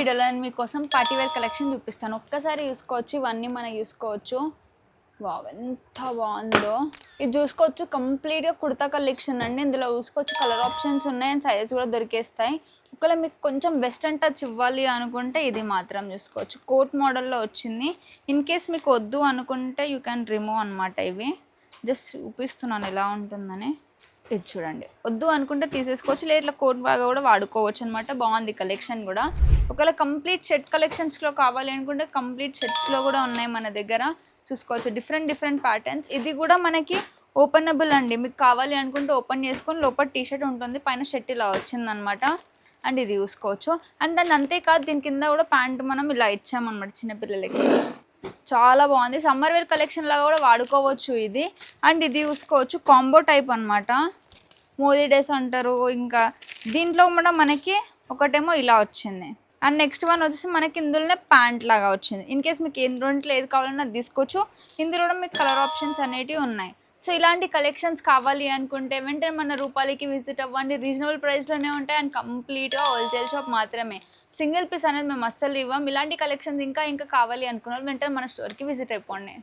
వీడియోలో నేను మీకోసం పార్టీ వేర్ కలెక్షన్ చూపిస్తాను. ఒక్కసారి చూసుకోవచ్చు, ఇవన్నీ మనం చూసుకోవచ్చు. వావ్, ఎంత బాగుందో ఇది చూసుకోవచ్చు. కంప్లీట్గా కుర్తా కలెక్షన్ అండి. ఇందులో చూసుకోవచ్చు కలర్ ఆప్షన్స్ ఉన్నాయి అండ్ సైజెస్ కూడా దొరికేస్తాయి. ఒకవేళ మీకు కొంచెం వెస్ట్రన్ టచ్ ఇవ్వాలి అనుకుంటే ఇది మాత్రం చూసుకోవచ్చు. కోట్ మోడల్లో వచ్చింది. ఇన్ కేస్ మీకు వద్దు అనుకుంటే యూ క్యాన్ రిమూవ్ అనమాట. ఇవి జస్ట్ చూపిస్తున్నాను ఎలా ఉంటుందని. ఇది చూడండి, వద్దు అనుకుంటే తీసేసుకోవచ్చు, లేదా ఇట్లా కోట్ బాగా కూడా వాడుకోవచ్చు అనమాట. బాగుంది కలెక్షన్ కూడా. ఒకవేళ కంప్లీట్ సెట్ కలెక్షన్స్లో కావాలి అనుకుంటే కంప్లీట్ సెట్స్లో కూడా ఉన్నాయి మన దగ్గర. చూసుకోవచ్చు డిఫరెంట్ ప్యాటర్న్స్. ఇది కూడా మనకి ఓపెనబుల్ అండి. మీకు కావాలి అనుకుంటే ఓపెన్ చేసుకొని లోపల టీషర్ట్ ఉంటుంది, పైన షర్ట్ ఇలా వచ్చిందనమాట. అండ్ ఇది చూసుకోవచ్చు. అండ్ దాన్ని అంతేకాదు, దీని కింద కూడా ప్యాంట్ మనం ఇలా ఇచ్చామన్నమాట చిన్నపిల్లలకి. చాలా బాగుంది. సమ్మర్ వేర్ కలెక్షన్ లాగా కూడా వాడుకోవచ్చు ఇది. అండ్ ఇది చూసుకోవచ్చు కాంబో టైప్ అనమాట. మోదీ డేస్ అంటారు. ఇంకా దీంట్లో కూడా మనకి ఒకటేమో ఇలా వచ్చింది. అండ్ నెక్స్ట్ వన్ వచ్చేసి మనకి ఇందులోనే ప్యాంట్ లాగా వచ్చింది. ఇన్ కేస్ మీకు రెండింటిలో ఏది కావాలన్నా అది తీసుకోవచ్చు. ఇందులో కూడా మీకు కలర్ ఆప్షన్స్ అనేటివి ఉన్నాయి. సో ఇలాంటి కలెక్షన్స్ కావాలి అనుకుంటే వెంటనే మన రూపాలికి విజిట్ అవ్వండి. రీజనబుల్ ప్రైస్లోనే ఉంటాయి అండ్ కంప్లీట్గా హోల్సేల్ షాప్ మాత్రమే. సింగిల్ పీస్ అనేది మేము అస్సలు ఇవ్వం. ఇలాంటి కలెక్షన్స్ ఇంకా కావాలి అనుకున్నారు వెంటనే మన స్టోర్కి విజిట్ అయిపోండి.